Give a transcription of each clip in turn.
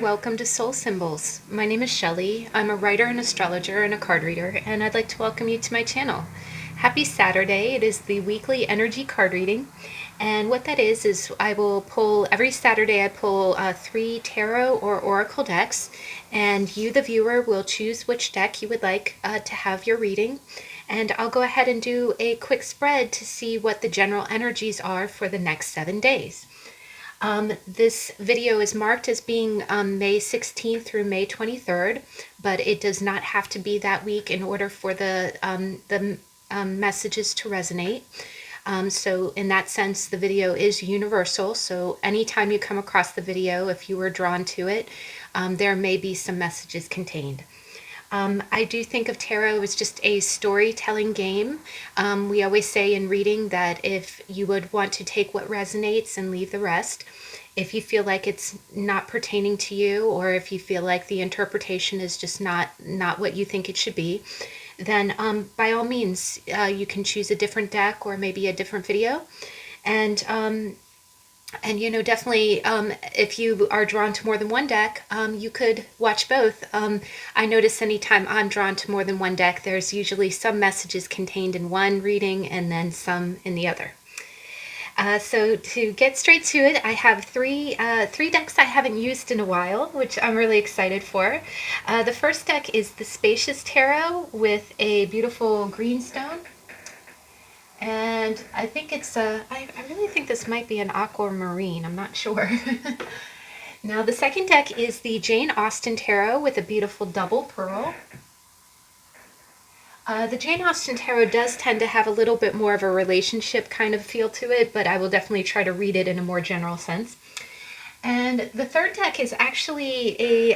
welcome to Soul Symbols. My name is Shelley. I'm a writer and astrologer and a card reader, and I'd like to welcome you to my channel. Happy Saturday. It is the weekly energy card reading, and what that is I will pull, every Saturday I pull 3 tarot or oracle decks, and you, the viewer, will choose which deck you would like to have your reading, and I'll go ahead and do a quick spread to see what the general energies are for the next 7 days. This video is marked as being May 16th through May 23rd, but it does not have to be that week in order for the messages to resonate. So in that sense, the video is universal. So anytime you come across the video, if you were drawn to it, there may be some messages contained. I do think of tarot as just a storytelling game. We always say in reading that if you would want to take what resonates and leave the rest, if you feel like it's not pertaining to you, or if you feel like the interpretation is just not what you think it should be, then by all means, you can choose a different deck or maybe a different video. And you know, definitely, if you are drawn to more than one deck, you could watch both. I notice anytime I'm drawn to more than one deck, there's usually some messages contained in one reading and then some in the other. So to get straight to it, I have three decks I haven't used in a while, which I'm really excited for. The first deck is the Spacious Tarot with a beautiful green stone. And I think it's I really think this might be an aquamarine. I'm not sure. Now the second deck is the Jane Austen Tarot with a beautiful double pearl. The Jane Austen Tarot does tend to have a little bit more of a relationship kind of feel to it, but I will definitely try to read it in a more general sense. And the third deck is actually a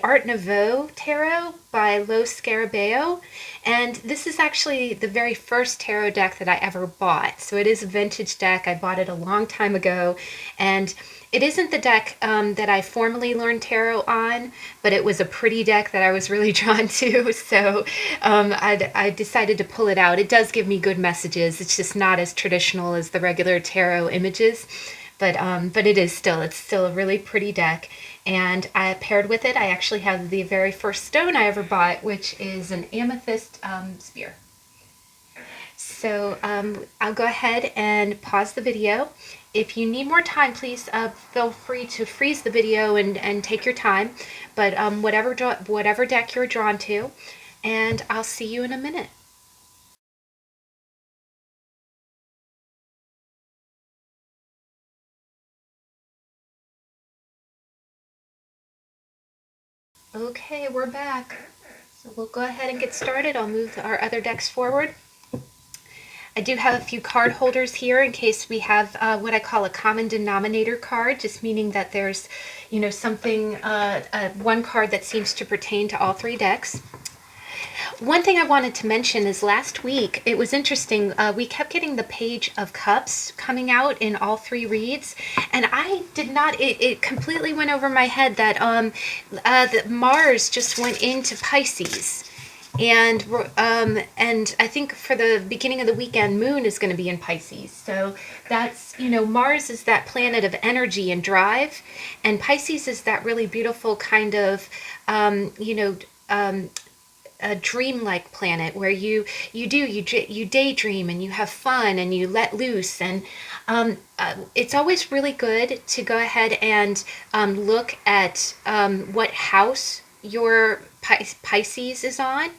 Art Nouveau tarot by Lola Scarabeo, and this is actually the very first tarot deck that I ever bought. So it is a vintage deck. I bought it a long time ago, and it isn't the deck that I formally learned tarot on, but it was a pretty deck that I was really drawn to, so I decided to pull it out. It does give me good messages. It's just not as traditional as the regular tarot images. But it's still a really pretty deck, and I paired with it, I actually have the very first stone I ever bought, which is an amethyst spear. So I'll go ahead and pause the video. If you need more time, please feel free to freeze the video and take your time, but whatever deck you're drawn to, and I'll see you in a minute. Okay, we're back. So we'll go ahead and get started. I'll move our other decks forward. I do have a few card holders here in case we have what I call a common denominator card, just meaning that there's, you know, something, one card that seems to pertain to all 3 decks. One thing I wanted to mention is last week, it was interesting, we kept getting the Page of Cups coming out in all 3 reads, and I did not, it completely went over my head that that Mars just went into Pisces. And I think for the beginning of the weekend, Moon is going to be in Pisces. So that's, you know, Mars is that planet of energy and drive, and Pisces is that really beautiful kind of, you know, a dreamlike planet where you daydream and you have fun and you let loose, and it's always really good to go ahead and look at what house your Pisces is on.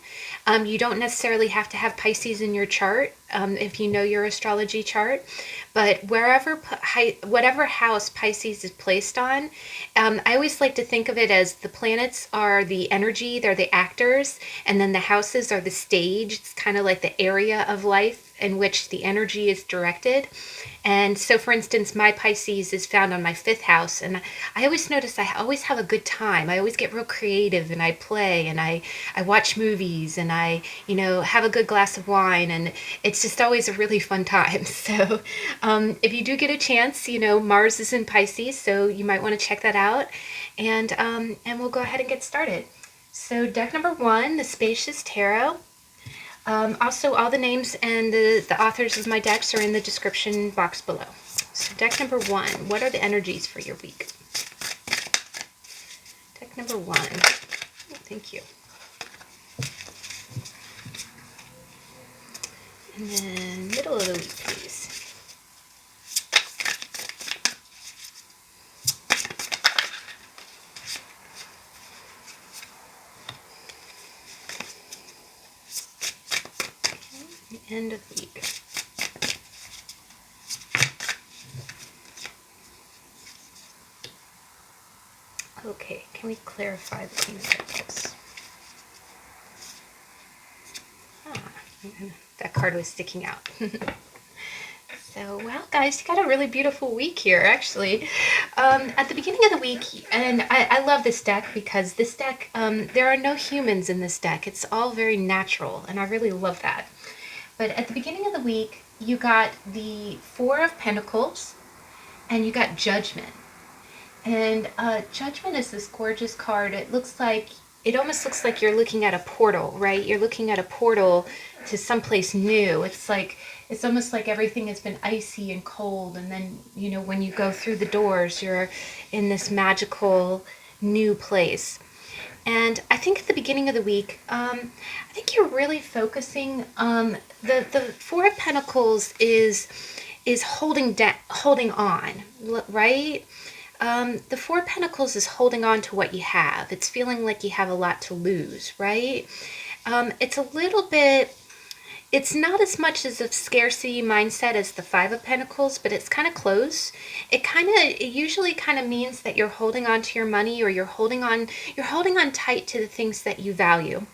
You don't necessarily have to have Pisces in your chart if you know your astrology chart, but whatever house Pisces is placed on, I always like to think of it as the planets are the energy, they're the actors, and then the houses are the stage. It's kind of like the area of life in which the energy is directed. And so, for instance, my Pisces is found on my 5th house, and I always notice I always have a good time. I always get real creative, and I play, and I watch movies, and I, you know, have a good glass of wine, and it's just always a really fun time. So if you do get a chance, you know, Mars is in Pisces, so you might want to check that out, and we'll go ahead and get started. So deck number 1, the Spacious Tarot. Also, all the names and the authors of my decks are in the description box below. So deck number 1, what are the energies for your week? number 1. Oh, thank you. And then middle of the week, please. Okay, end of the week. Okay, can we clarify the Queen of Pentacles? That card was sticking out. So, well, guys, you got a really beautiful week here, actually. At the beginning of the week, and I love this deck because this deck, there are no humans in this deck. It's all very natural, and I really love that. But at the beginning of the week, you got the 4 of Pentacles, and you got Judgment. And Judgment is this gorgeous card. It almost looks like you're looking at a portal, right? You're looking at a portal to someplace new. It's almost like everything has been icy and cold, and then, you know, when you go through the doors, you're in this magical new place. And I think at the beginning of the week, I think you're really focusing. The 4 of Pentacles is holding on, right? The 4 of Pentacles is holding on to what you have. It's feeling like you have a lot to lose, right? It's a little bit, it's not as much as a scarcity mindset as the 5 of Pentacles, but it's kind of close. It usually kind of means that you're holding on to your money, or you're holding on tight to the things that you value.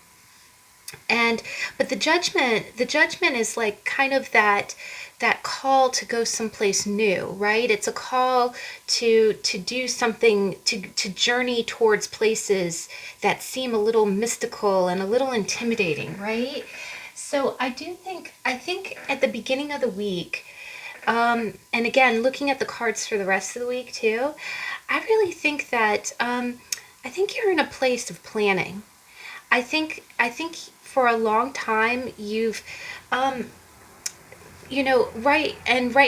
But the judgment is like kind of that call to go someplace new, right? It's a call to do something, to journey towards places that seem a little mystical and a little intimidating, right? So I think at the beginning of the week, and again, looking at the cards for the rest of the week too, I really think that I think you're in a place of planning. I think for a long time you've you know, right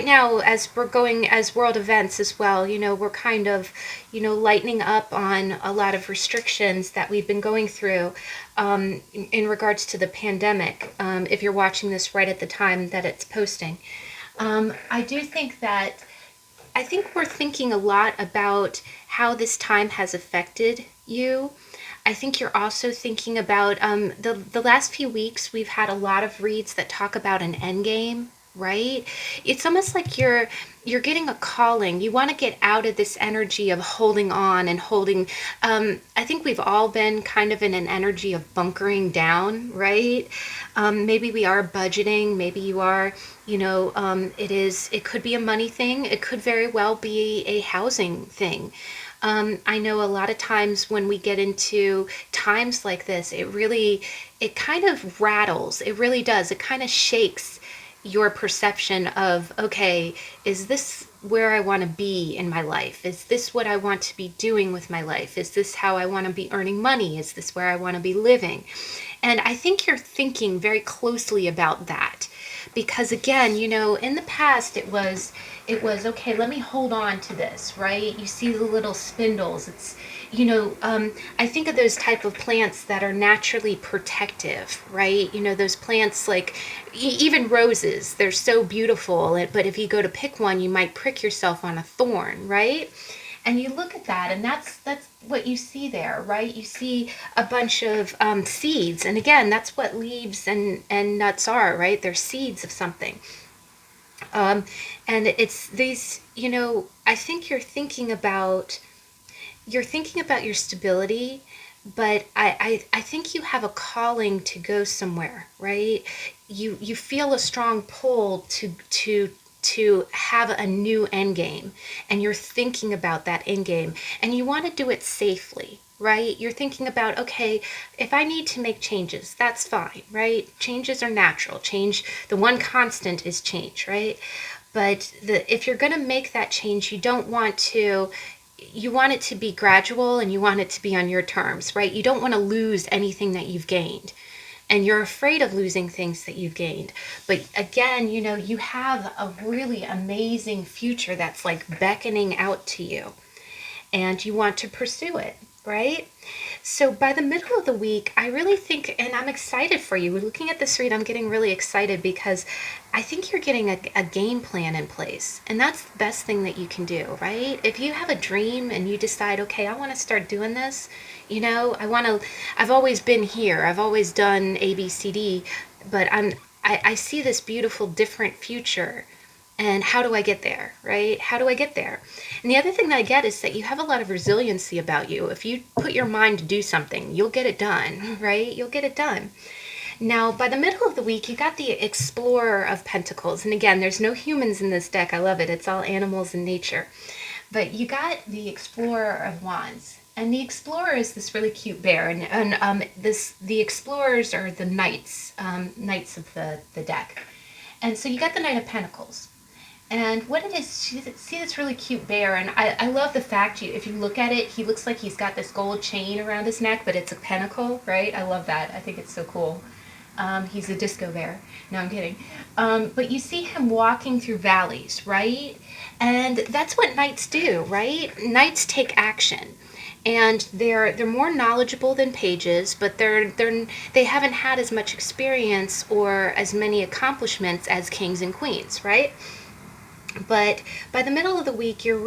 now, as we're going as world events as well, you know, we're kind of, you know, lightening up on a lot of restrictions that we've been going through in regards to the pandemic, if you're watching this right at the time that it's posting. I think we're thinking a lot about how this time has affected you. I think you're also thinking about the last few weeks we've had a lot of reads that talk about an end game, right? It's almost like you're getting a calling. You want to get out of this energy of holding on and holding. I think we've all been kind of in an energy of bunkering down, right? Maybe we are budgeting. Maybe you are, you know, it could be a money thing. It could very well be a housing thing. I know a lot of times when we get into times like this, it kind of rattles. It really does. It kind of shakes your perception of, okay, is this where I want to be in my life? Is this what I want to be doing with my life? Is this how I want to be earning money? Is this where I want to be living? And I think you're thinking very closely about that. Because again, you know, in the past it was okay, let me hold on to this, right? You see the little spindles. It's, you know, I think of those type of plants that are naturally protective, right? You know, those plants like even roses, they're so beautiful, but if you go to pick one, you might prick yourself on a thorn, right? And you look at that, and that's what you see there, right? You see a bunch of seeds, and again, that's what leaves and nuts are, right? They're seeds of something. And it's these, you know, I think you're thinking about your stability, but I think you have a calling to go somewhere, right? You feel a strong pull to have a new end game, and you're thinking about that end game, and you want to do it safely, right? You're thinking about, okay, if I need to make changes, that's fine, right? Changes are natural. Change, the one constant is change, right? But if you're going to make that change, you want it to be gradual, and you want it to be on your terms, right? You don't want to lose anything that you've gained. And you're afraid of losing things that you've gained. But again, you know, you have a really amazing future that's like beckoning out to you, and you want to pursue it. right? So by the middle of the week, I really think, and I'm excited for you. Looking at this read, I'm getting really excited because I think you're getting a game plan in place. And that's the best thing that you can do, right? If you have a dream and you decide, okay, I want to start doing this, I've always been here. I've always done A, B, C, D, but I see this beautiful, different future. And how do I get there, right? How do I get there? And the other thing that I get is that you have a lot of resiliency about you. If you put your mind to do something, you'll get it done, right? You'll get it done. Now, by the middle of the week, you got the Explorer of Pentacles. And again, there's no humans in this deck. I love it. It's all animals and nature. But you got the Explorer of Wands. And the Explorer is this really cute bear. The Explorers are the knights, knights of the deck. And so you got the Knight of Pentacles. And what it is, see this really cute bear, and I love the fact, if you look at it, he looks like he's got this gold chain around his neck, but it's a pentacle, right? I love that. I think it's so cool. He's a disco bear. No, I'm kidding. But you see him walking through valleys, right? And that's what knights do, right? Knights take action. And they're more knowledgeable than pages, but they haven't had as much experience or as many accomplishments as kings and queens, right? But by the middle of the week, you're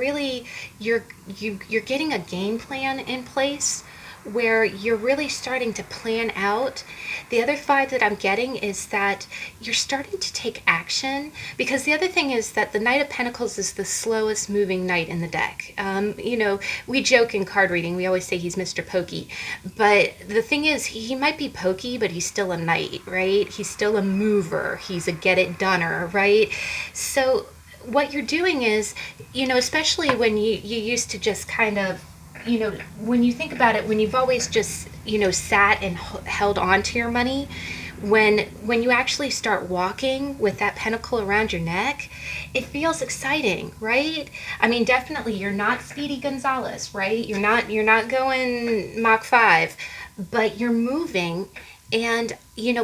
getting a game plan in place where you're really starting to plan out. The other vibe that I'm getting is that you're starting to take action, because the other thing is that the Knight of Pentacles is the slowest moving knight in the deck. We joke in card reading, we always say he's Mr. Pokey, but the thing is, he might be pokey, but he's still a knight, right? He's still a mover. He's a get-it-doner, right? So what you're doing is, especially when you used to just kind of, when you think about it, when you've always just, sat and held on to your money, when you actually start walking with that pentacle around your neck, it feels exciting, right? I mean, definitely you're not Speedy Gonzalez, right? You're not going Mach 5, but you're moving. And,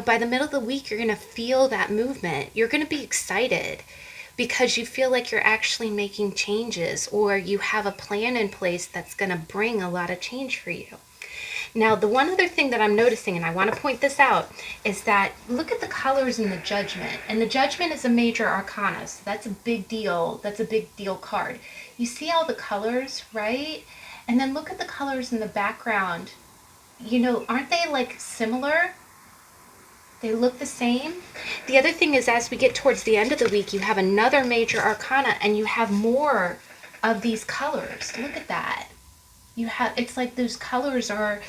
by the middle of the week, you're going to feel that movement. You're going to be excited, because you feel like you're actually making changes, or you have a plan in place that's going to bring a lot of change for you. Now, the one other thing that I'm noticing, and I want to point this out, is that look at the colors in the Judgment. And the Judgment is a major arcana, so that's a big deal. That's a big deal card. You see all the colors, right? And then look at the colors in the background. Aren't they like similar? They look the same. The other thing is, as we get towards the end of the week, you have another major arcana, and you have more of these colors. Look at that. It's like those colors are,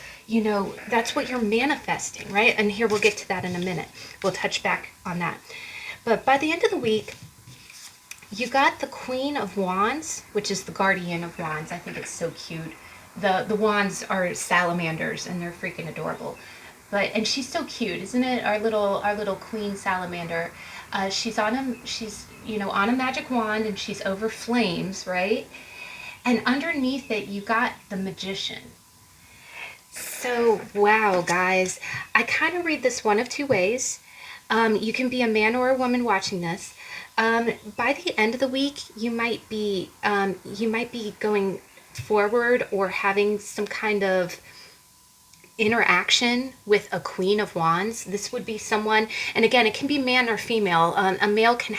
that's what you're manifesting, right? And here, we'll get to that in a minute. We'll touch back on that. But by the end of the week, you got the Queen of Wands, which is the guardian of wands. I think it's so cute. The wands are salamanders, and they're freaking adorable. And she's so cute, isn't it? Our little queen salamander. She's on a magic wand, and she's over flames, right? And underneath it, you got the Magician. So, wow, guys, I kind of read this one of two ways. You can be a man or a woman watching this. By the end of the week, you might be going forward or having some kind of interaction with a Queen of Wands. This would be someone, and again, it can be man or female. A male can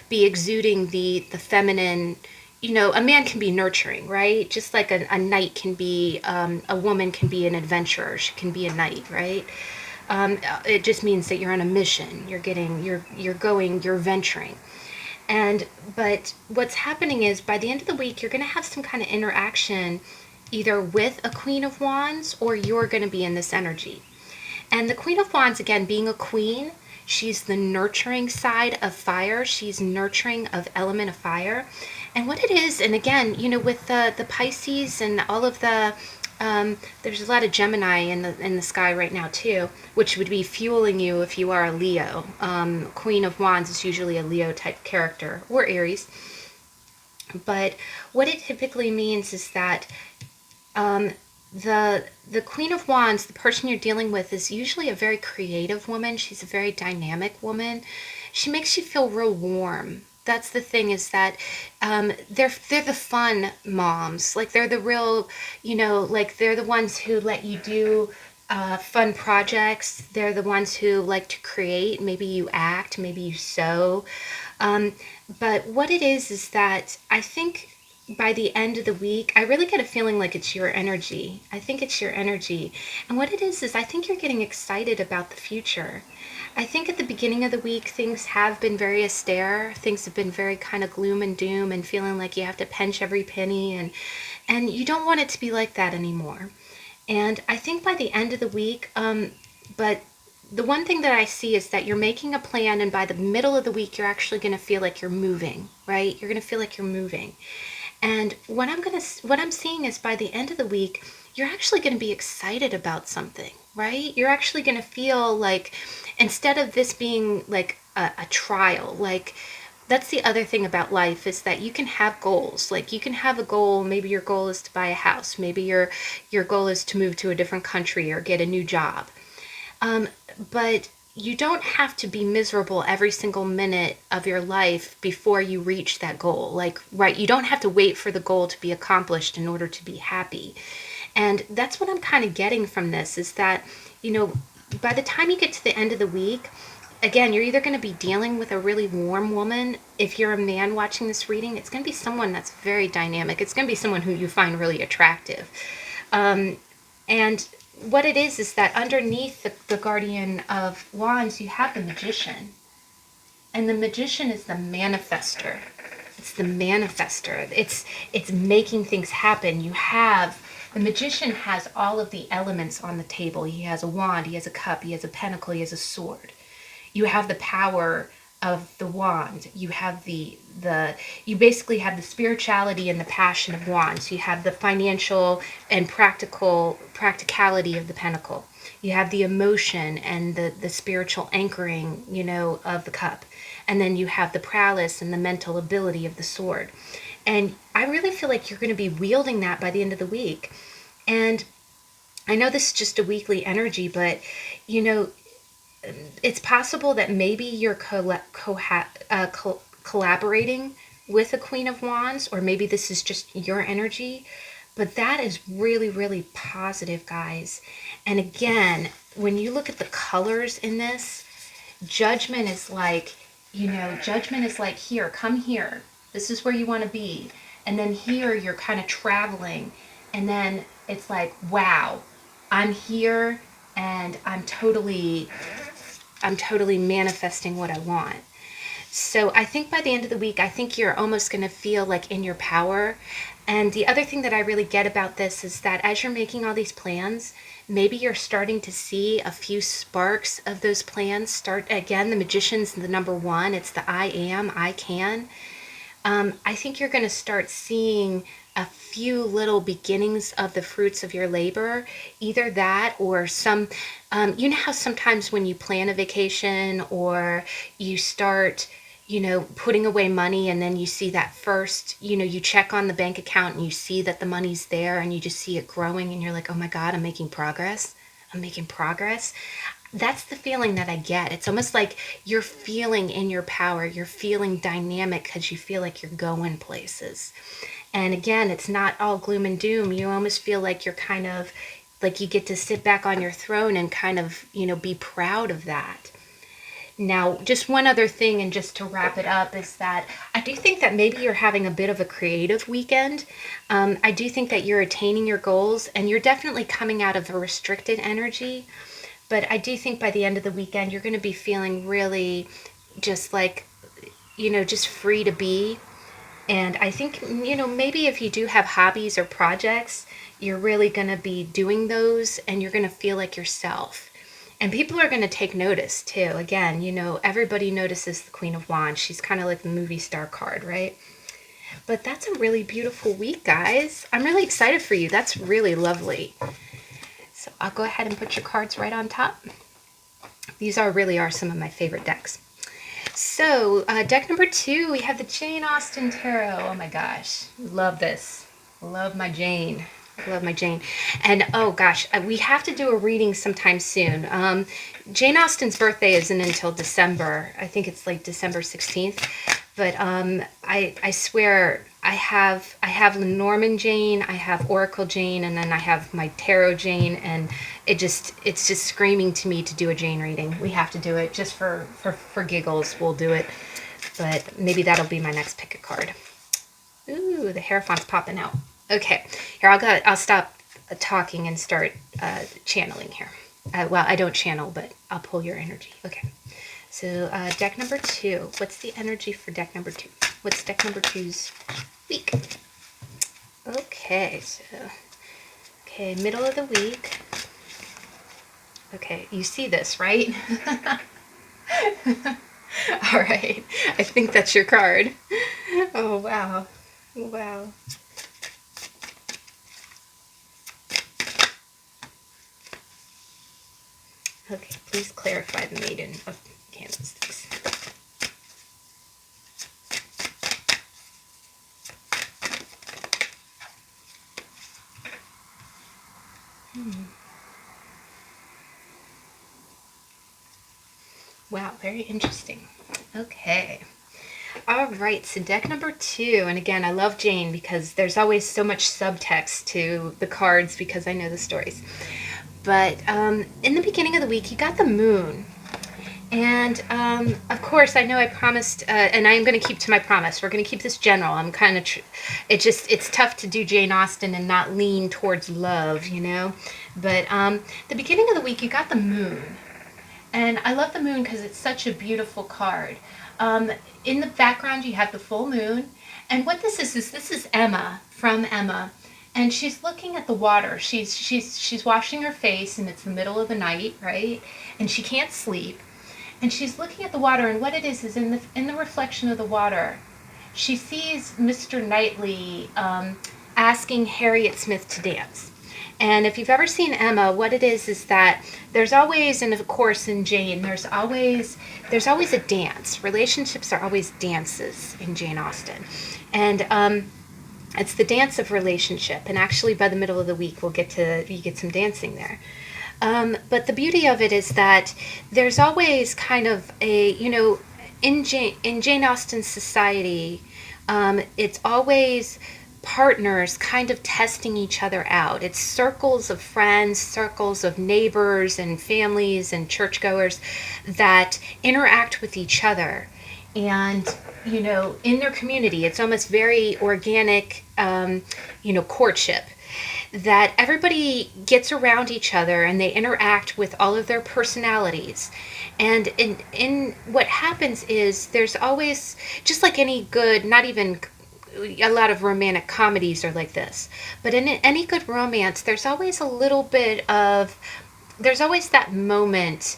be exuding the feminine. A man can be nurturing, right? Just like a knight can be, a woman can be an adventurer. She can be a knight, right? It just means that you're on a mission. You're venturing. But what's happening is, by the end of the week, you're going to have some kind of interaction either with a Queen of Wands, or you're going to be in this energy. And the Queen of Wands, again, being a queen, she's the nurturing side of fire. She's nurturing of element of fire. And what it is, and again, with the Pisces and all of the, there's a lot of Gemini in the sky right now too, which would be fueling you if you are a Leo. Queen of Wands is usually a Leo type character, or Aries. But what it typically means is that the Queen of Wands, the person you're dealing with, is usually a very creative woman. She's a very dynamic woman. She makes you feel real warm, That's the thing, is that they're the fun moms. Like they're the real, like they're the ones who let you do fun projects. They're the ones who like to create. Maybe you act, maybe you sew. Um, but what it is that I think by the end of the week, I really get a feeling like it's your energy. I think it's your energy. And what it is I think you're getting excited about the future. I think at the beginning of the week, things have been very austere. Things have been very kind of gloom and doom and feeling like you have to pinch every penny, and you don't want it to be like that anymore. And I think by the end of the week, but the one thing that I see is that you're making a plan, and by the middle of the week, you're actually going to feel like you're moving, right? You're going to feel like you're moving. And what I'm seeing is by the end of the week, you're actually going to be excited about something, right? You're actually going to feel like, instead of this being like a trial, like that's the other thing about life, is that you can have goals. Like you can have a goal. Maybe your goal is to buy a house. Maybe your goal is to move to a different country or get a new job. But you don't have to be miserable every single minute of your life before you reach that goal. Like, right, you don't have to wait for the goal to be accomplished in order to be happy. And that's what I'm kind of getting from this, is that, by the time you get to the end of the week, again, you're either going to be dealing with a really warm woman. If you're a man watching this reading, it's going to be someone that's very dynamic. It's going to be someone who you find really attractive. And what it is that underneath the Guardian of Wands, you have the Magician. And the Magician is the manifester. It's the manifester. It's making things happen. The Magician has all of the elements on the table. He has a wand, he has a cup, he has a pentacle, he has a sword. You have the power of the wand. You have you basically have the spirituality and the passion of wands. You have the financial and practicality of the pentacle. You have the emotion and the spiritual anchoring, of the cup. And then you have the prowess and the mental ability of the sword. And I really feel like you're going to be wielding that by the end of the week. And I know this is just a weekly energy, but it's possible that maybe you're collaborating with a Queen of Wands, or maybe this is just your energy. But that is really, really positive, guys. And again, when you look at the colors in this, Judgment is like, here, come here. This is where you want to be. And then here you're kind of traveling. And then it's like, wow, I'm here and I'm totally manifesting what I want. So I think by the end of the week, I think you're almost going to feel like in your power. And the other thing that I really get about this is that as you're making all these plans, maybe you're starting to see a few sparks of those plans start. Again, the Magician's the number one. It's the I am, I can. I think you're going to start seeing a few little beginnings of the fruits of your labor. Either that or some, you know how sometimes when you plan a vacation or you start, putting away money, and then you see that first, you check on the bank account and you see that the money's there and you just see it growing and you're like, oh my God, I'm making progress. I'm making progress. That's the feeling that I get. It's almost like you're feeling in your power. You're feeling dynamic because you feel like you're going places. And again, it's not all gloom and doom. You almost feel like you're kind of like you get to sit back on your throne and kind of, be proud of that. Now, just one other thing, and just to wrap it up, is that I do think that maybe you're having a bit of a creative weekend. I do think that you're attaining your goals, and you're definitely coming out of a restricted energy. But I do think by the end of the weekend, you're going to be feeling really just like, just free to be. And I think, maybe if you do have hobbies or projects, you're really going to be doing those and you're going to feel like yourself. And people are going to take notice too. Again, everybody notices the Queen of Wands. She's kind of like the movie star card, right? But that's a really beautiful week, guys. I'm really excited for you. That's really lovely. So I'll go ahead and put your cards right on top. These really are some of my favorite decks. So deck number 2, we have the Jane Austen Tarot. Oh my gosh, love this. Love my Jane. Love my Jane. And oh gosh, we have to do a reading sometime soon. Jane Austen's birthday isn't until December. I think it's like December 16th. But I swear I have Lenormand Jane, I have Oracle Jane, and then I have my Tarot Jane, and it's just screaming to me to do a Jane reading. We have to do it just for giggles. We'll do it, but maybe that'll be my next pick a card. Ooh, the Hierophant's popping out. Okay, here I'll stop talking and start channeling here. Well, I don't channel, but I'll pull your energy. Okay. So deck number 2. What's the energy for deck number 2? What's deck number 2's week? Okay, so middle of the week. Okay, you see this, right? All right, I think that's your card. Oh, wow. Wow. Okay, please clarify the Maiden of Candlesticks. Wow, very interesting. Okay. All right, so deck number 2, and again, I love Jane because there's always so much subtext to the cards because I know the stories. But in the beginning of the week, you got the Moon. And of course, I know I promised, and I'm going to keep to my promise. We're going to keep this general. I'm kind of, it's tough to do Jane Austen and not lean towards love, you know. But the beginning of the week, you got the Moon. And I love the Moon because it's such a beautiful card. In the background, you have the full moon. And what this is Emma, from Emma. And she's looking at the water. She's washing her face, and it's the middle of the night, right? And she can't sleep. And she's looking at the water, and what it is in the reflection of the water, she sees Mr. Knightley asking Harriet Smith to dance. And if you've ever seen Emma, what it is that there's always, and of course in Jane, there's always a dance. Relationships are always dances in Jane Austen. And it's the dance of relationship. And actually by the middle of the week, you get some dancing there. But the beauty of it is that there's always kind of a, you know, in Jane Austen's society, it's always partners kind of testing each other out. It's circles of friends, circles of neighbors and families and churchgoers that interact with each other. And, you know, in their community, it's almost very organic, courtship. That everybody gets around each other and they interact with all of their personalities. And in what happens is there's always, just like any good, not even a lot of romantic comedies are like this, but in any good romance, there's always that moment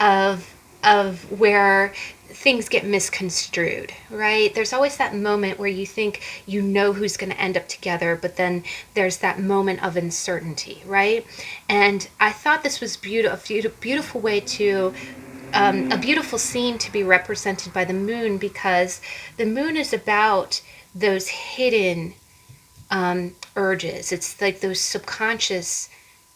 of where things get misconstrued, right? There's always that moment where you think you know who's going to end up together, but then there's that moment of uncertainty, right? And I thought this was a beautiful way to, a beautiful scene to be represented by the moon, because the moon is about those hidden urges. It's like those subconscious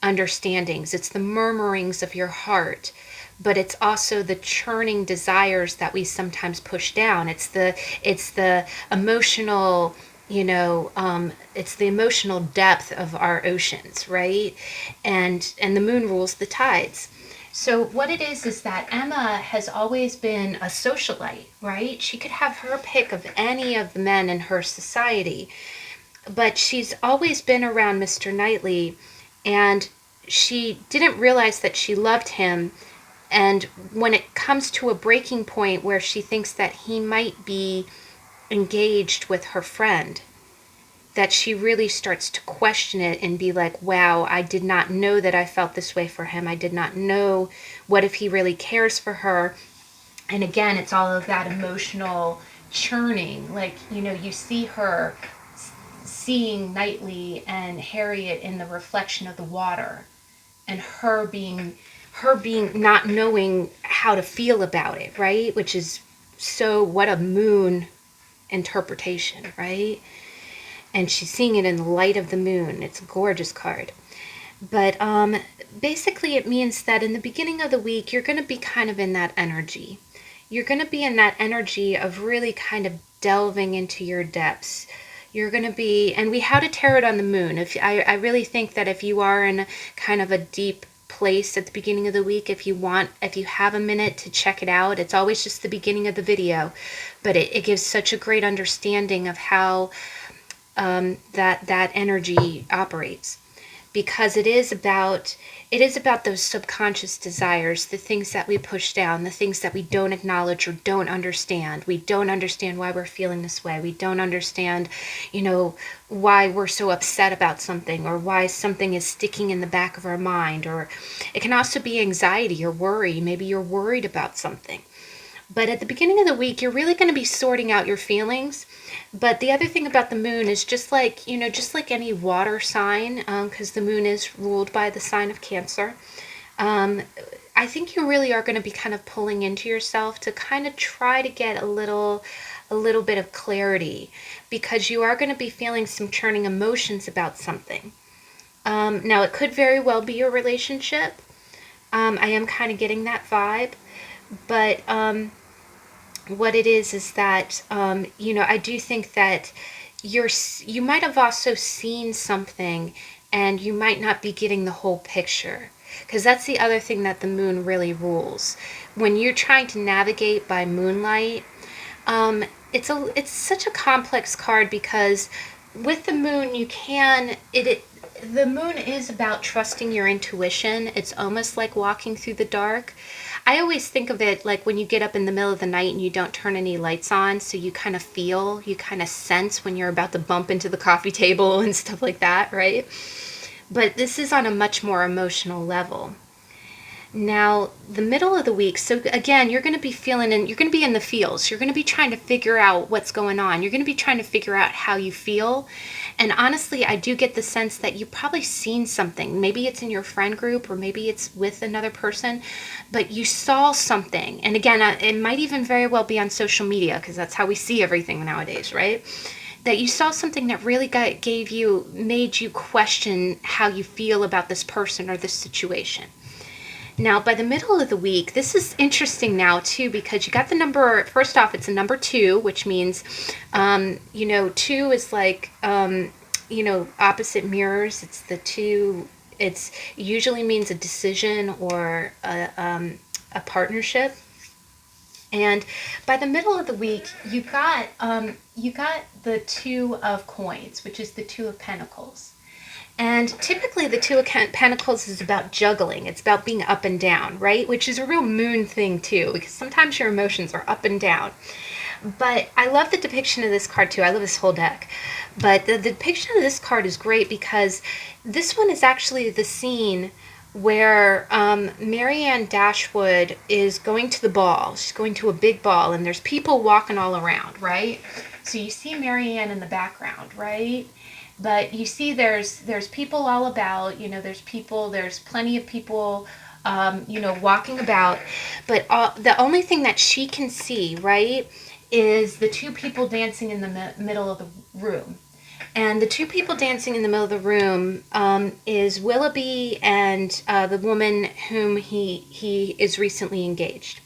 understandings. It's the murmurings of your heart, but it's also the churning desires that we sometimes push down. It's the emotional, it's the emotional depth of our oceans, right? And the moon rules the tides. So what it is that Emma has always been a socialite, right? She could have her pick of any of the men in her society, but she's always been around Mr. Knightley, and she didn't realize that she loved him. And when it comes to a breaking point where she thinks that he might be engaged with her friend, that she really starts to question it and be like, wow, I did not know that I felt this way for him. I did not know, what if he really cares for her? And again, it's all of that emotional churning. Like, you see her seeing Knightley and Harriet in the reflection of the water, and her being not knowing how to feel about it, right? Which is what a moon interpretation, right? And she's seeing it in the light of the moon. It's a gorgeous card. But basically it means that in the beginning of the week, you're going to be kind of in that energy. you're going to be in that energy of really kind of delving into your depths. You're going to be, and we had a tarot on the moon. If I really think that if you are in kind of a deep place at the beginning of the week, if you have a minute to check it out, it's always just the beginning of the video, but it gives such a great understanding of how that energy operates, because it is about those subconscious desires, the things that we push down, the things that we don't acknowledge or don't understand. We don't understand why we're feeling this way. We don't understand, why we're so upset about something, or why something is sticking in the back of our mind. Or it can also be anxiety or worry. Maybe you're worried about something. But at the beginning of the week, you're really going to be sorting out your feelings. But the other thing about the moon is just like any water sign, because the moon is ruled by the sign of Cancer. I think you really are going to be kind of pulling into yourself to kind of try to get a little bit of clarity, because you are going to be feeling some churning emotions about something. Now, it could very well be your relationship. I am kind of getting that vibe. But what it is that, I do think that you might have also seen something, and you might not be getting the whole picture. Because that's the other thing that the moon really rules. When you're trying to navigate by moonlight, it's such a complex card, because with the moon the moon is about trusting your intuition. It's almost like walking through the dark. I always think of it like when you get up in the middle of the night and you don't turn any lights on, so you kind of sense when you're about to bump into the coffee table and stuff like that, right? But this is on a much more emotional level. Now, the middle of the week, so again, you're going to be you're going to be in the feels. You're going to be trying to figure out what's going on. You're going to be trying to figure out how you feel. And honestly, I do get the sense that you've probably seen something. Maybe it's in your friend group, or maybe it's with another person, but you saw something. And again, it might even very well be on social media, because that's how we see everything nowadays, right? That you saw something that really made you question how you feel about this person or this situation. Now, by the middle of the week, this is interesting now, too, because you got the number, first off, it's a number 2, which means, 2 is like, opposite mirrors. It's the 2, it usually means a decision or a partnership. And by the middle of the week, you got the 2 of coins, which is the 2 of pentacles. And typically the 2 of pentacles is about juggling. It's about being up and down, right? Which is a real moon thing too, because sometimes your emotions are up and down. But I love the depiction of this card too. I love this whole deck. But the depiction of this card is great, because this one is actually the scene where Marianne Dashwood is going to the ball. She's going to a big ball, and there's people walking all around, right? So you see Marianne in the background, right? But you see there's people all about, there's plenty of people, walking about. But the only thing that she can see, right, is the 2 people dancing in the middle of the room. And the 2 people dancing in the middle of the room is Willoughby and the woman whom he is recently engaged.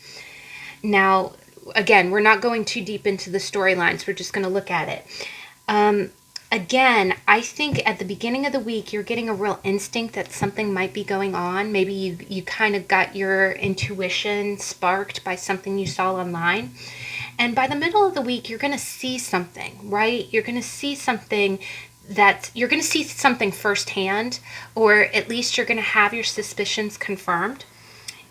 Now, again, we're not going too deep into the storylines. We're just going to look at it. Again, I think at the beginning of the week, you're getting a real instinct that something might be going on. Maybe you kind of got your intuition sparked by something you saw online. And by the middle of the week, you're going to see something, right? You're going to see something firsthand, or at least you're going to have your suspicions confirmed.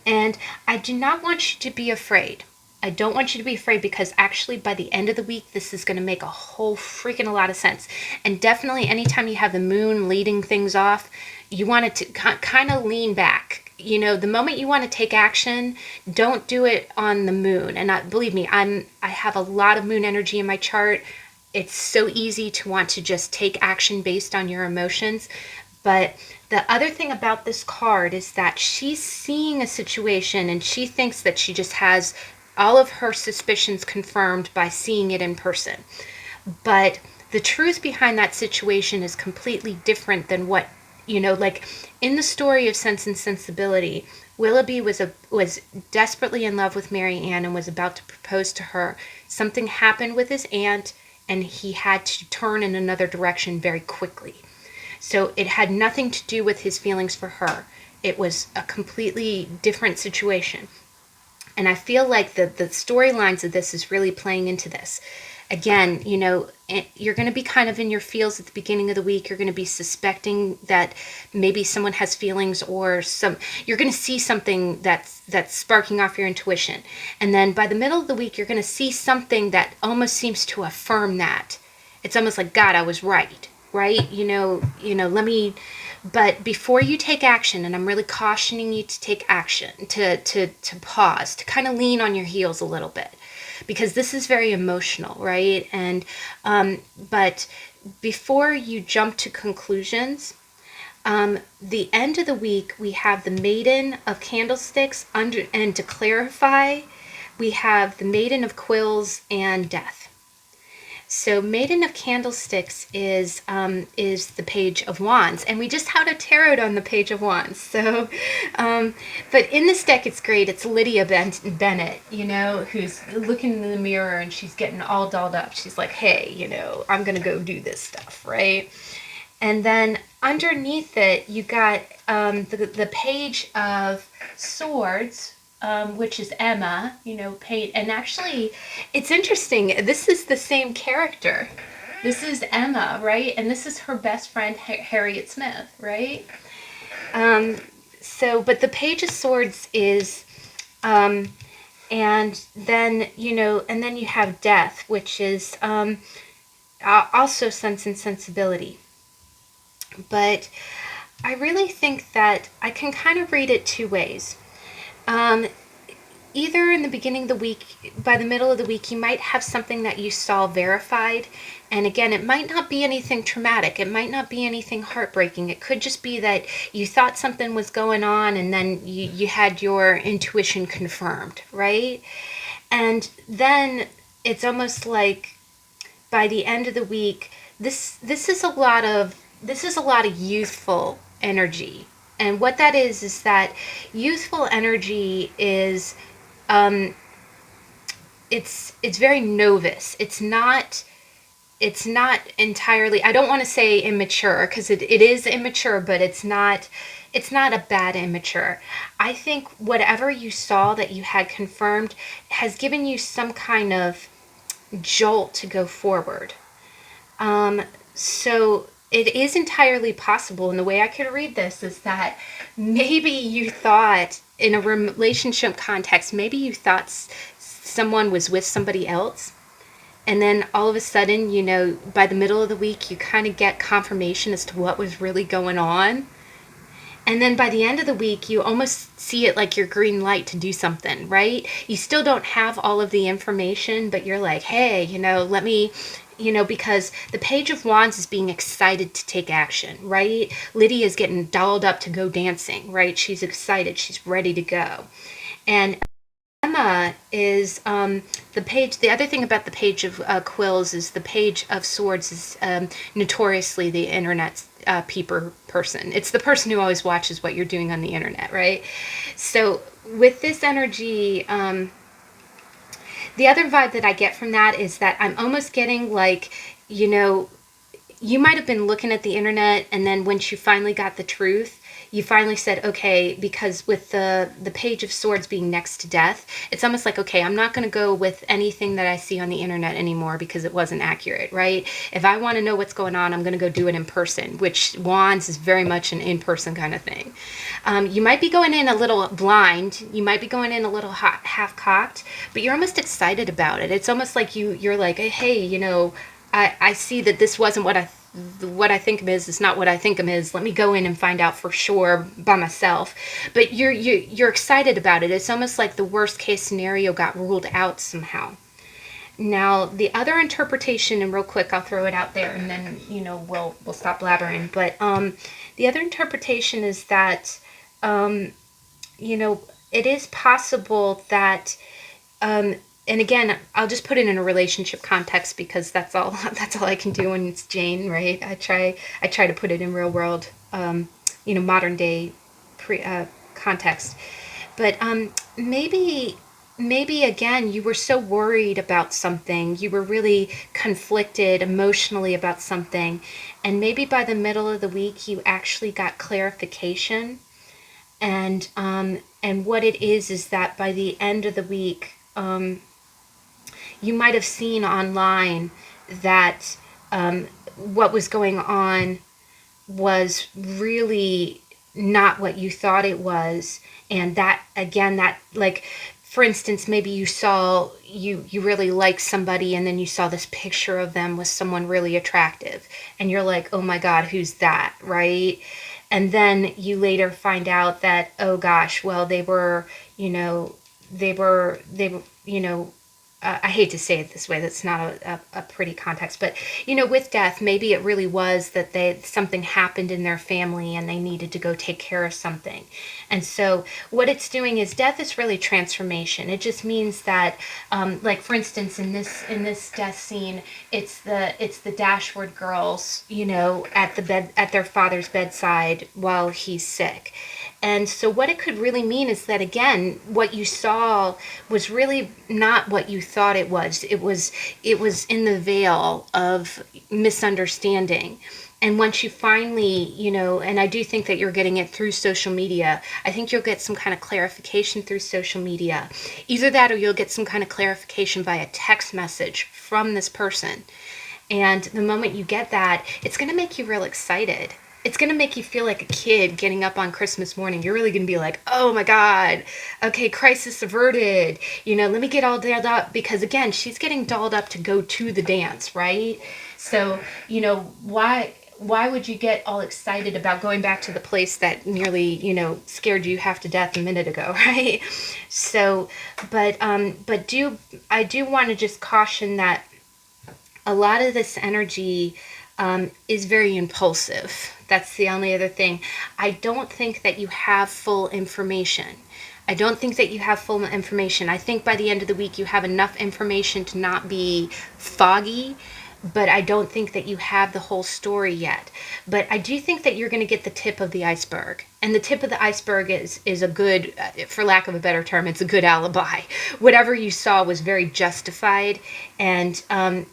And I do not want you to be afraid. I don't want you to be afraid, because actually by the end of the week, this is going to make a whole freaking a lot of sense. And definitely anytime you have the moon leading things off, you want it to kind of lean back. The moment you want to take action, don't do it on the moon. And believe me, I have a lot of moon energy in my chart. It's so easy to want to just take action based on your emotions. But the other thing about this card is that she's seeing a situation, and she thinks that she just has all of her suspicions confirmed by seeing it in person. But the truth behind that situation is completely different than what like in the story of Sense and Sensibility, Willoughby was desperately in love with Mary Ann and was about to propose to her. Something happened with his aunt, and he had to turn in another direction very quickly. So it had nothing to do with his feelings for her. It was a completely different situation. And I feel like the storylines of this is really playing into this. Again, you're going to be kind of in your feels at the beginning of the week. You're going to be suspecting that maybe someone has feelings, or you're going to see something that's sparking off your intuition. And then by the middle of the week, you're going to see something that almost seems to affirm that. It's almost like, God, I was right, right? But before you take action, and I'm really cautioning you to take action, to pause, to kind of lean on your heels a little bit, because this is very emotional, right? And but before you jump to conclusions, the end of the week, we have the Maiden of Candlesticks, and to clarify, we have the Maiden of Quills and Death. So Maiden of Candlesticks is the Page of Wands, and we just had a tarot on the Page of Wands. So, but in this deck, it's great. It's Lydia Bennett, who's looking in the mirror and she's getting all dolled up. She's like, hey, I'm gonna go do this stuff, right? And then underneath it, you got the Page of Swords, which is Emma, and actually, it's interesting. This is the same character. This is Emma, right? And this is her best friend, Harriet Smith, right? But the Page of Swords is, and then you have Death, which is also Sense and Sensibility. But I really think that I can kind of read it two ways. Either in the beginning of the week, by the middle of the week, you might have something that you saw verified. And again, it might not be anything traumatic. It might not be anything heartbreaking. It could just be that you thought something was going on, and then you had your intuition confirmed, right? And then it's almost like by the end of the week, this is a lot of youthful energy. And what that is that youthful energy is, it's very novice. It's not entirely, I don't want to say immature, because it is immature, but it's not a bad immature. I think whatever you saw that you had confirmed has given you some kind of jolt to go forward. So it is entirely possible, and the way I could read this is that maybe you thought, in a relationship context, maybe you thought someone was with somebody else, and then all of a sudden, by the middle of the week, you kind of get confirmation as to what was really going on. And then by the end of the week, you almost see it like your green light to do something, right? You still don't have all of the information, but you're like, hey, let me, because the Page of Wands is being excited to take action, right? Lydia is getting dolled up to go dancing, right? She's excited. She's ready to go. And Emma is the other thing about the Page of Quills is the Page of Swords is notoriously the internet's peeper person. It's the person who always watches what you're doing on the internet, right? So with this energy, the other vibe that I get from that is that I'm almost getting like, you might have been looking at the internet, and then once you finally got the truth, you finally said, okay, because with the Page of Swords being next to Death, it's almost like, okay, I'm not going to go with anything that I see on the internet anymore because it wasn't accurate, right? If I want to know what's going on, I'm going to go do it in person, which Wands is very much an in-person kind of thing. You might be going in a little blind. You might be going in a little half-cocked, but you're almost excited about it. It's almost like you're like, hey, I see that this wasn't what I think him is. It's not what I think him is. Let me go in and find out for sure by myself. But you're excited about it. It's almost like the worst case scenario got ruled out somehow. Now, the other interpretation, and real quick, I'll throw it out there, and then we'll stop blabbering. But the other interpretation is that it is possible that. And again, I'll just put it in a relationship context because that's all I can do when it's Jane, right? I try to put it in real world modern day context. But maybe again, you were so worried about something, you were really conflicted emotionally about something, and maybe by the middle of the week you actually got clarification. And what it is that by the end of the week, you might have seen online that what was going on was really not what you thought it was. And that, again, that, like, for instance, maybe you really like somebody, and then you saw this picture of them with someone really attractive, and you're like, oh my God, who's that, right? And then you later find out that, oh gosh, well, they were I hate to say it this way, that's not a pretty context, but with death, maybe it really was that something happened in their family and they needed to go take care of something. And so what it's doing is, death is really transformation. It just means that, like, for instance, in this death scene, it's the Dashwood girls, at their father's bedside while he's sick. And so what it could really mean is that, again, what you saw was really not what you thought it was. It was in the veil of misunderstanding. And once you finally, and I do think that you're getting it through social media, I think you'll get some kind of clarification through social media. Either that, or you'll get some kind of clarification via text message from this person. And the moment you get that, it's going to make you real excited. It's going to make you feel like a kid getting up on Christmas morning. You're really going to be like, oh my God, okay, crisis averted. Let me get all dolled up, because, again, she's getting dolled up to go to the dance, right? So, why would you get all excited about going back to the place that nearly, scared you half to death a minute ago, right? So, but I do want to just caution that a lot of this energy is very impulsive. That's the only other thing. I don't think that you have full information. I don't think that you have full information. I think by the end of the week you have enough information to not be foggy, but I don't think that you have the whole story yet. But I do think that you're going to get the tip of the iceberg. And the tip of the iceberg is a good, for lack of a better term, it's a good alibi. Whatever you saw was very justified, and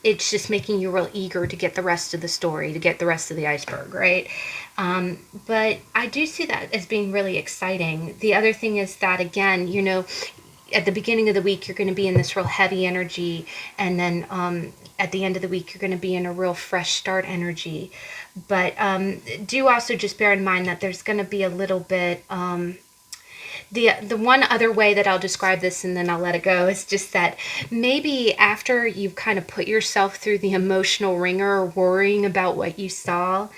it's just making you real eager to get the rest of the story, to get the rest of the iceberg, right? But I do see that as being really exciting. The other thing is that, again, at the beginning of the week, you're going to be in this real heavy energy, and then at the end of the week, you're going to be in a real fresh start energy. But do also just bear in mind that there's going to be a little bit, the one other way that I'll describe this, and then I'll let it go, is just that maybe after you've kind of put yourself through the emotional ringer, worrying about what you saw,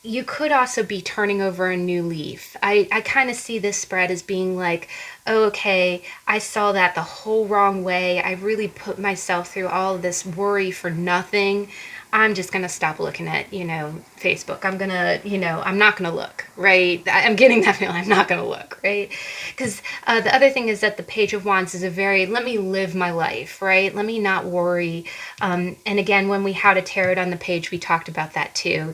you could also be turning over a new leaf. I kind of see this spread as being like, oh, okay, I saw that the whole wrong way. I really put myself through all of this worry for nothing. I'm just going to stop looking at, Facebook. I'm not going to look, right? I'm getting that feeling. I'm not going to look, right? Because the other thing is that the Page of Wands is a very, let me live my life, right? Let me not worry. And again, when we had a tarot on the page, we talked about that too.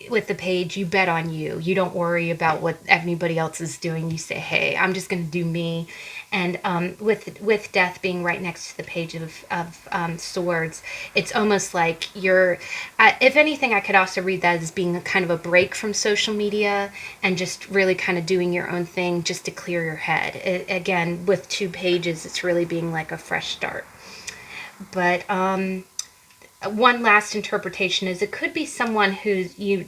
With the page, you bet on you. You don't worry about what anybody else is doing. You say, hey, I'm just going to do me. And with death being right next to the Page of Swords, it's almost like you're, if anything, I could also read that as being kind of a break from social media and just really kind of doing your own thing just to clear your head. Again, with 2 pages, it's really being like a fresh start. But one last interpretation is it could be someone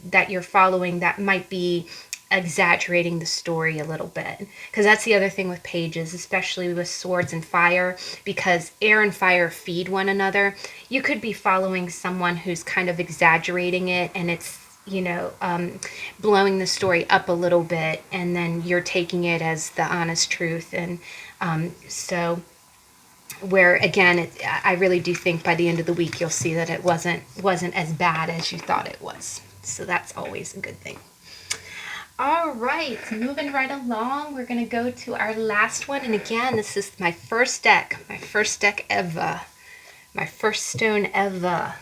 that you're following that might be exaggerating the story a little bit, because that's the other thing with pages, especially with swords and fire, because air and fire feed one another. You could be following someone who's kind of exaggerating it, and it's blowing the story up a little bit, and then you're taking it as the honest truth. And so where, again, I really do think by the end of the week you'll see that it wasn't as bad as you thought it was. So that's always a good thing. All right, moving right along, we're going to go to our last one. And again, this is my first deck ever. My first stone ever.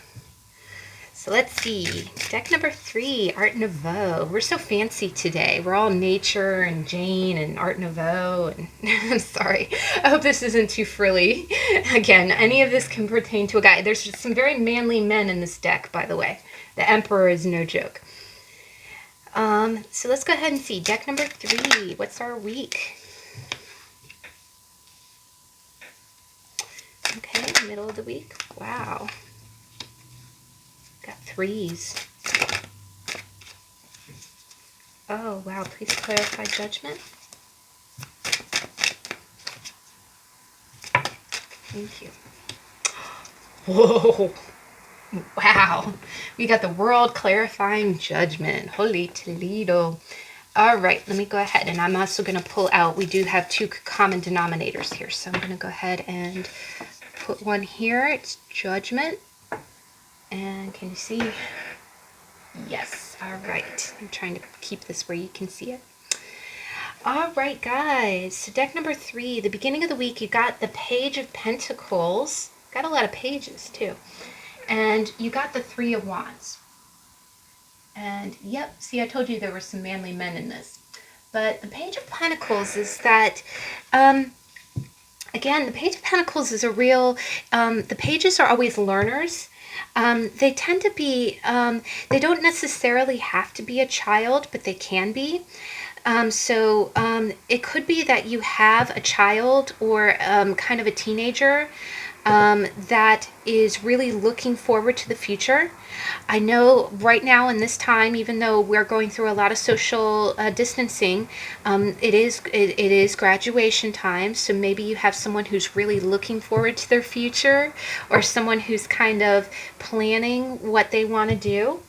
So let's see. Deck number 3, Art Nouveau. We're so fancy today. We're all nature and Jane and Art Nouveau. And I'm sorry. I hope this isn't too frilly. Again, any of this can pertain to a guy. There's just some very manly men in this deck, by the way. The Emperor is no joke. So let's go ahead and see. Deck number 3. What's our week? Okay, middle of the week. Wow. Got 3s. Oh, wow. Please clarify judgment. Thank you. Whoa. Wow. We got the world clarifying judgment. Holy Toledo. All right. Let me go ahead. And I'm also going to pull out. We do have 2 common denominators here. So I'm going to go ahead and put one here. It's judgment. And can you see? Yes. All right. I'm trying to keep this where you can see it. All right, guys. So deck number 3, the beginning of the week, you got the Page of Pentacles. Got a lot of pages, too. And you got the 3 of Wands. And, yep, see, I told you there were some manly men in this. But the Page of Pentacles is that, again, the Page of Pentacles is a real, the pages are always learners. They tend to be, they don't necessarily have to be a child, but they can be. So it could be that you have a child or kind of a teenager that is really looking forward to the future. I know right now in this time, even though we're going through a lot of social distancing, it is graduation time. So maybe you have someone who's really looking forward to their future, or someone who's kind of planning what they want to do.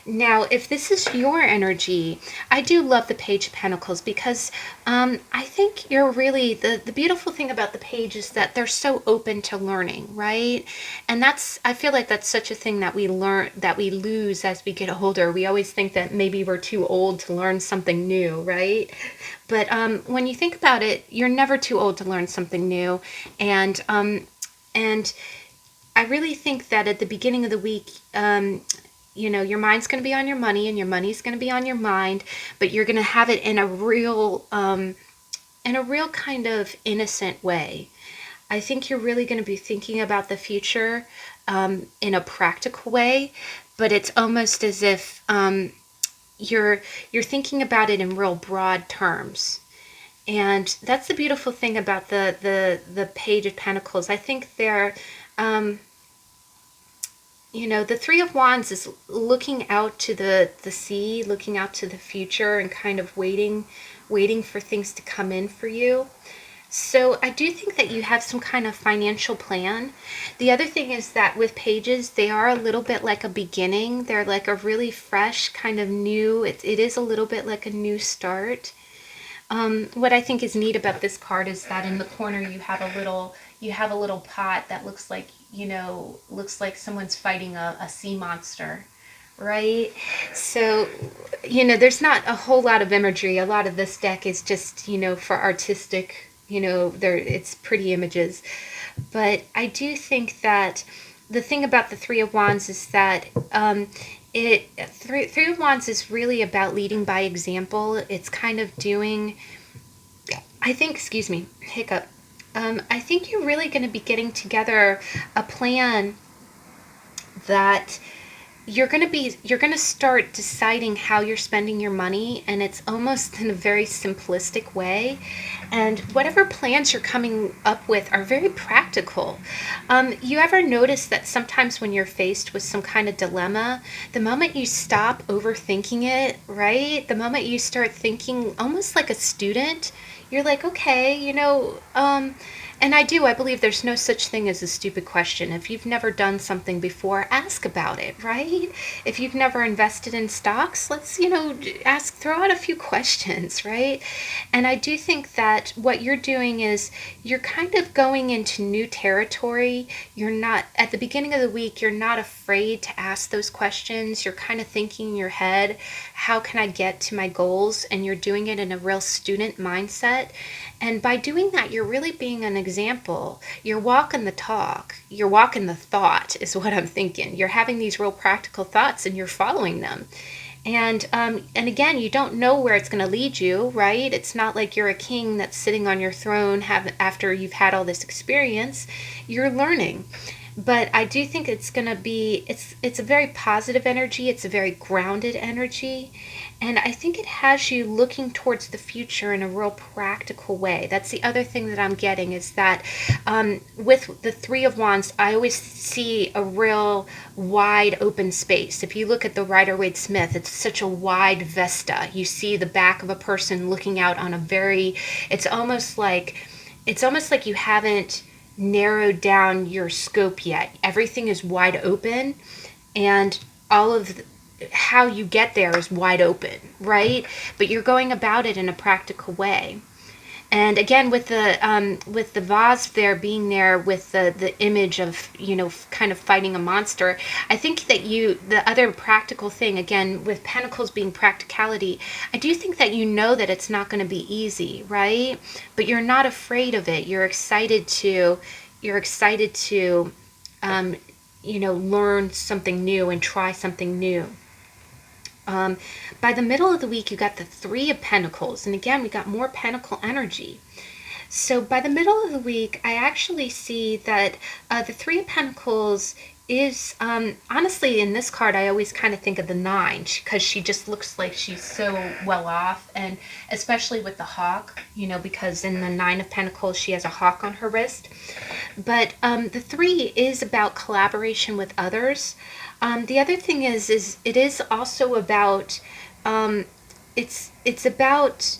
Now, if this is your energy, I do love the Page of Pentacles because I think you're really, the beautiful thing about the page is that they're so open to learning, right? And that's, I feel like that's such a thing that we learn, that we lose as we get older. We always think that maybe we're too old to learn something new, right? But when you think about it, you're never too old to learn something new. And I really think that at the beginning of the week, you know, your mind's going to be on your money and your money's going to be on your mind, but you're going to have it in a real kind of innocent way. I think you're really going to be thinking about the future in a practical way, but it's almost as if you're thinking about it in real broad terms. And that's the beautiful thing about the Page of Pentacles. I think they're you know, the 3 of Wands is looking out to the sea, looking out to the future, and kind of waiting for things to come in for you. So I do think that you have some kind of financial plan. The other thing is that with pages, they are a little bit like a beginning. They're like a really fresh kind of new, it is a little bit like a new start. What I think is neat about this card is that in the corner you have a little pot that looks like, you know, looks like someone's fighting a sea monster, right? So, you know, there's not a whole lot of imagery. A lot of this deck is just, you know, for artistic, you know, it's pretty images. But I do think that the thing about the 3 of Wands is that Three of Wands is really about leading by example. It's kind of doing, I think, excuse me, hiccup. I think you're really going to be getting together a plan that you're going to start deciding how you're spending your money, and it's almost in a very simplistic way. And whatever plans you're coming up with are very practical. You ever notice that sometimes when you're faced with some kind of dilemma, the moment you stop overthinking it, right? The moment you start thinking almost like a student, you're like, okay, you know, and I believe there's no such thing as a stupid question. If you've never done something before, ask about it, right? If you've never invested in stocks, let's, you know, throw out a few questions, right? And I do think that what you're doing is you're kind of going into new territory. You're not, at the beginning of the week, you're not afraid to ask those questions. You're kind of thinking in your head, how can I get to my goals? And you're doing it in a real student mindset. And by doing that, you're really being an example, you're walking the talk, you're walking the thought is what I'm thinking. You're having these real practical thoughts and you're following them. And again, you don't know where it's going to lead you, right? It's not like you're a king that's sitting on your throne after you've had all this experience. You're learning. But I do think it's going to be it's a very positive energy, it's a very grounded energy, and I think it has you looking towards the future in a real practical way. That's the other thing that I'm getting is that with the Three of Wands, I always see a real wide open space. If you look at the Rider-Waite-Smith, it's such a wide vista. You see the back of a person looking out on a very, it's almost like you haven't narrowed down your scope yet. Everything is wide open, and all of how you get there is wide open, right? But you're going about it in a practical way. And again, with the vase there being there with the image of, kind of fighting a monster, I think that the other practical thing, again, with pentacles being practicality, I do think that that it's not going to be easy, right? But you're not afraid of it. You're excited to learn something new and try something new. By the middle of the week, you got the Three of Pentacles. And again, we got more pentacle energy. So by the middle of the week, I actually see that the Three of Pentacles is, honestly, in this card, I always kind of think of the Nine, because she just looks like she's so well off. And especially with the hawk, because in the Nine of Pentacles, she has a hawk on her wrist. But the Three is about collaboration with others. The other thing is it is also about it's about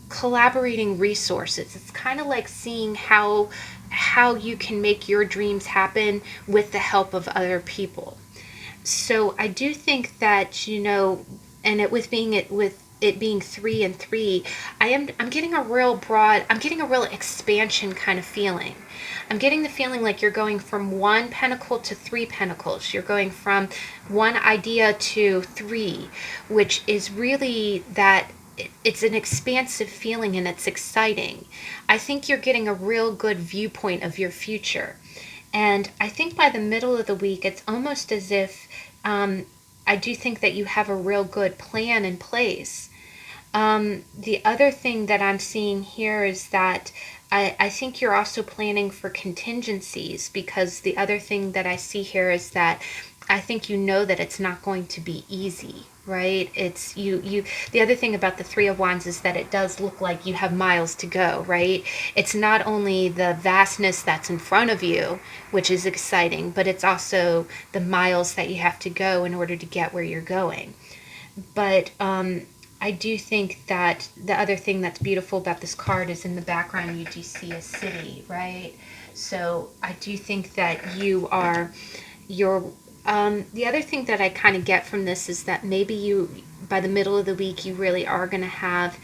collaborating resources. It's kind of like seeing how you can make your dreams happen with the help of other people. So I do think that and with it being 3 and 3, I'm getting a real expansion kind of feeling. I'm getting the feeling like you're going from 1 pentacle to 3 pentacles. You're going from 1 idea to 3, which is really that it's an expansive feeling and it's exciting. I think you're getting a real good viewpoint of your future. And I think by the middle of the week, it's almost as if I do think that you have a real good plan in place. The other thing that I'm seeing here is that I think you're also planning for contingencies, because the other thing that I see here is that I think that it's not going to be easy, right? It's the other thing about the Three of Wands is that it does look like you have miles to go, right? It's not only the vastness that's in front of you, which is exciting, but it's also the miles that you have to go in order to get where you're going. But I do think that the other thing that's beautiful about this card is in the background you do see a city, right? So I do think that the other thing that I kind of get from this is that maybe by the middle of the week, you really are going to have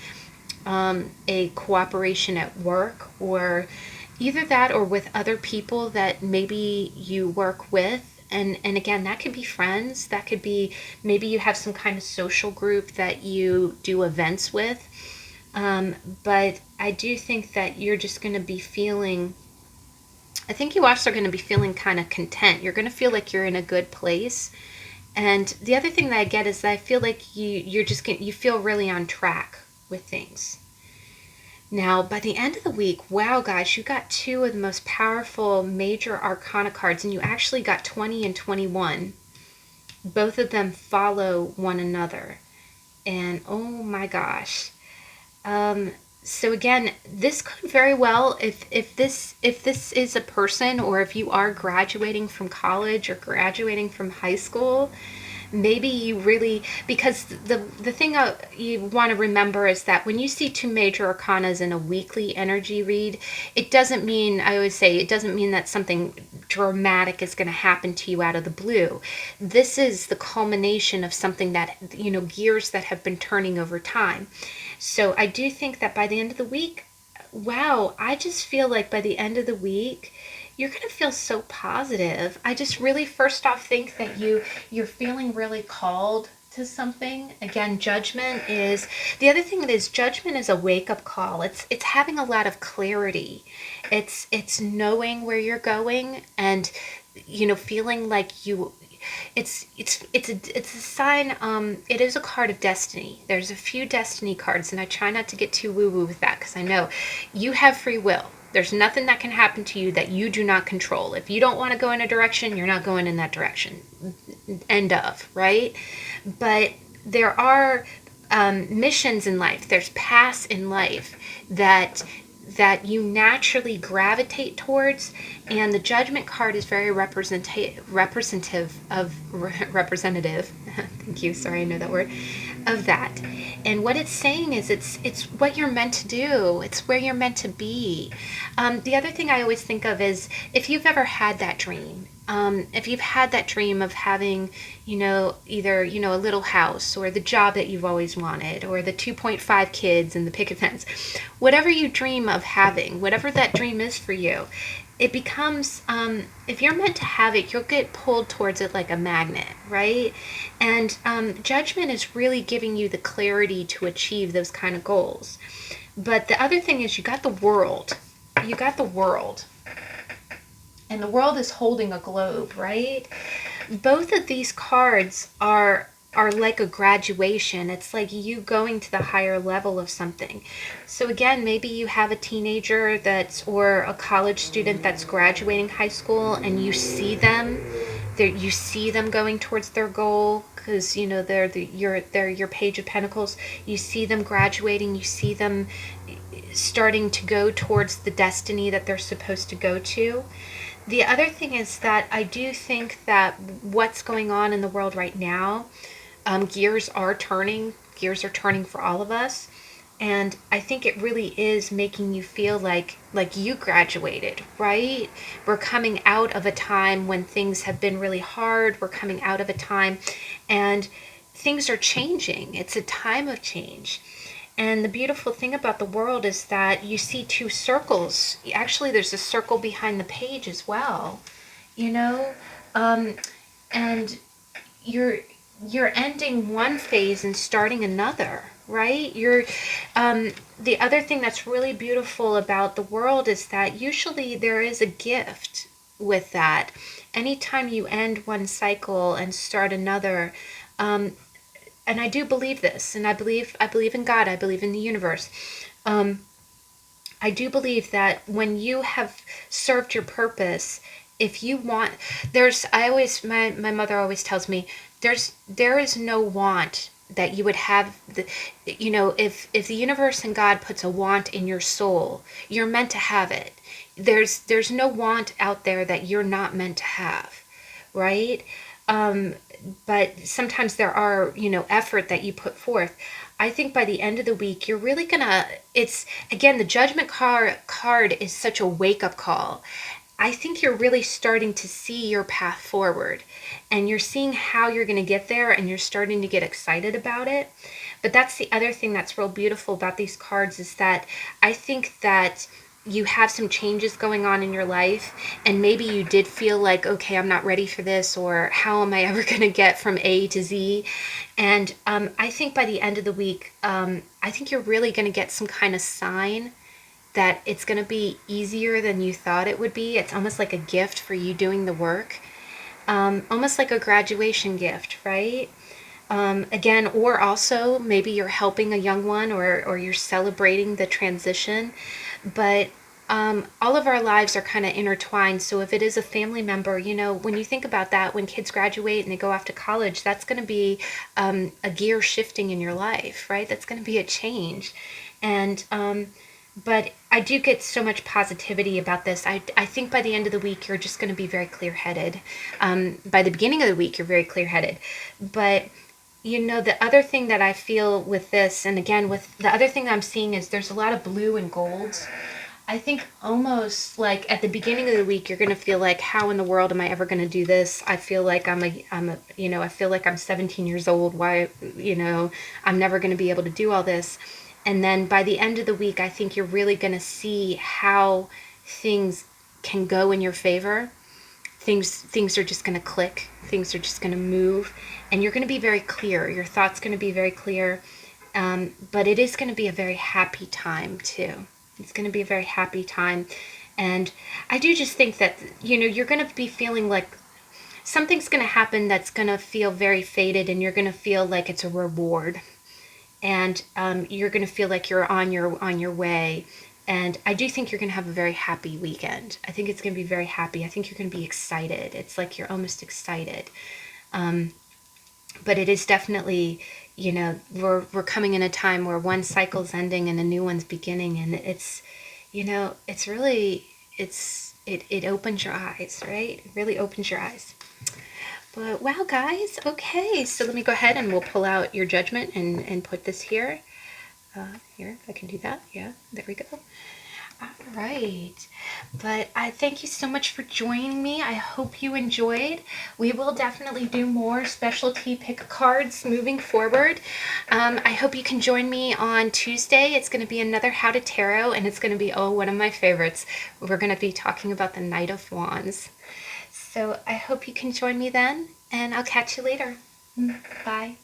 a cooperation at work, or either that or with other people that maybe you work with. And again, that could be friends. That could be maybe you have some kind of social group that you do events with. But I do think that you're just going to be feeling, I think you also are going to be feeling kind of content. You're going to feel like you're in a good place. And the other thing that I get is that I feel like you feel really on track with things. Now, by the end of the week, wow, guys, you got 2 of the most powerful major arcana cards, and you actually got 20 and 21. Both of them follow one another. And oh my gosh. So again, this could very well, if this is a person, or if you are graduating from college or graduating from high school, maybe you really, because the thing you want to remember is that when you see 2 major arcanas in a weekly energy read, it doesn't mean that something dramatic is going to happen to you out of the blue. This is the culmination of something that, gears that have been turning over time. So I do think that by the end of the week, wow, I just feel like by the end of the week, you're going to feel so positive. I just really first off think that you're feeling really called to something. Again, judgment is the other thing. That is, judgment is a wake-up call. It's having a lot of clarity. It's knowing where you're going, and feeling like you it's a sign. It is a card of destiny. There's a few destiny cards, and I try not to get too woo-woo with that, because I know you have free will. There's nothing that can happen to you that you do not control. If you don't want to go in a direction, you're not going in that direction. End of, right? But there are missions in life. There's paths in life that you naturally gravitate towards, and the Judgment card is very representative thank you, sorry, I know that word, of that. And what it's saying is it's what you're meant to do. It's where you're meant to be. The other thing I always think of is, if you've ever had that dream, if you've had that dream of having, either, a little house, or the job that you've always wanted, or the 2.5 kids and the picket fence, whatever you dream of having, whatever that dream is for you, it becomes, if you're meant to have it, you'll get pulled towards it like a magnet, right? And Judgment is really giving you the clarity to achieve those kind of goals. But the other thing is, you got the world. You got the world. And the world is holding a globe, right? Both of these cards are like a graduation. It's like you going to the higher level of something. So again, maybe you have a teenager or a college student that's graduating high school, and you see them going towards their goal, because they're your Page of Pentacles. You see them graduating. You see them starting to go towards the destiny that they're supposed to go to. The other thing is that I do think that what's going on in the world right now, gears are turning for all of us. And I think it really is making you feel like you graduated, right? We're coming out of a time when things have been really hard. We're coming out of a time, and things are changing. It's a time of change. And the beautiful thing about the world is that you see two circles. Actually, there's a circle behind the page as well, and you're ending one phase and starting another, right? The other thing that's really beautiful about the world is that usually there is a gift with that. Anytime you end one cycle and start another, and I do believe this, and I believe in God, I believe in the universe. I do believe that when you have served your purpose, if you want, my mother always tells me, there is no want that you would have, if the universe and God puts a want in your soul, you're meant to have it. There's no want out there that you're not meant to have, right? But sometimes there are, effort that you put forth. I think by the end of the week, you're really it's, again, the Judgment card is such a wake-up call. I think you're really starting to see your path forward, and you're seeing how you're going to get there, and you're starting to get excited about it. But that's the other thing that's real beautiful about these cards, is that I think that you have some changes going on in your life, and maybe you did feel like, okay, I'm not ready for this, or how am I ever going to get from A to Z? And I think by the end of the week, I think you're really going to get some kind of sign that it's going to be easier than you thought it would be. It's almost like a gift for you doing the work, almost like a graduation gift, right? Again, or also maybe you're helping a young one, or you're celebrating the transition. But all of our lives are kind of intertwined. So if it is a family member, when you think about that, when kids graduate and they go off to college, that's going to be a gear shifting in your life, right? That's going to be a change. And but I do get so much positivity about this. I think by the end of the week, you're just going to be very clear-headed. By the beginning of the week, you're very clear-headed. But the other thing that I feel with this, and again, with the other thing I'm seeing, is there's a lot of blue and golds. I think almost like at the beginning of the week, you're going to feel like, how in the world am I ever going to do this? I feel like I feel like I'm 17 years old. Why, I'm never going to be able to do all this. And then by the end of the week, I think you're really going to see how things can go in your favor. things are just going to click, things are just going to move, and you're going to be very clear. Your thoughts going to be very clear, but it is going to be a very happy time too. It's going to be a very happy time, and I do just think that you're going to be feeling like something's going to happen that's going to feel very fated, and you're going to feel like it's a reward, and you're going to feel like you're on your way. And I do think you're going to have a very happy weekend. I think it's going to be very happy. I think you're going to be excited. It's like you're almost excited. But it is definitely, we're coming in a time where one cycle's ending and a new one's beginning. And it's really, it opens your eyes, right? It really opens your eyes. But wow, guys. Okay, so let me go ahead and we'll pull out your judgment and put this here. Here, I can do that. Yeah, there we go. All right. But I thank you so much for joining me. I hope you enjoyed. We will definitely do more specialty pick cards moving forward. I hope you can join me on Tuesday. It's going to be another How to Tarot, and it's going to be, one of my favorites. We're going to be talking about the Knight of Wands. So I hope you can join me then, and I'll catch you later. Bye.